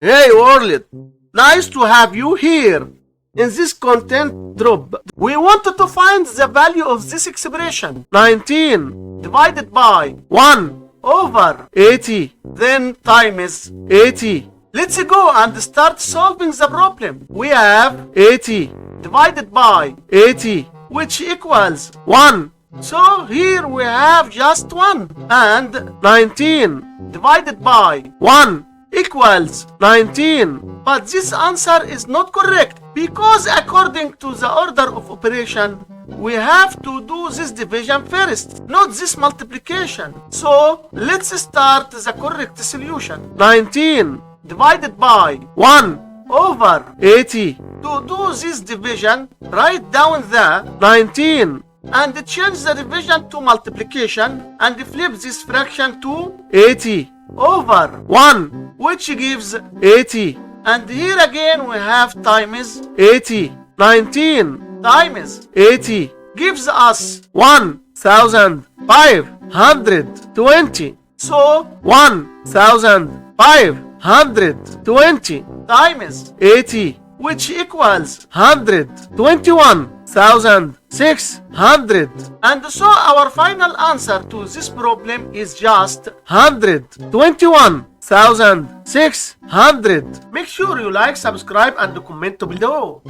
Hey world, nice to have you here. In this content drop, we wanted to find the value of this expression. 19 divided by 1 over 80, then times 80. Let's go and start solving the problem. We have 80 divided by 80, which equals 1. So here we have just 1. And 19 divided by 1 equals 19. But this answer is not correct because according to the order of operation, we have to do this division first, not this multiplication. So let's start the correct solution. 19 divided by 1 over 80. To do this division, write down the 19 and change the division to multiplication and flip this fraction to 80 over 1, which gives 80. And here again we have times 80. 19 times 80 gives us 1,520. So 1,520 times 80, which equals 121,600. And so our final answer to this problem is just 121,600. Make sure you like, subscribe and comment below.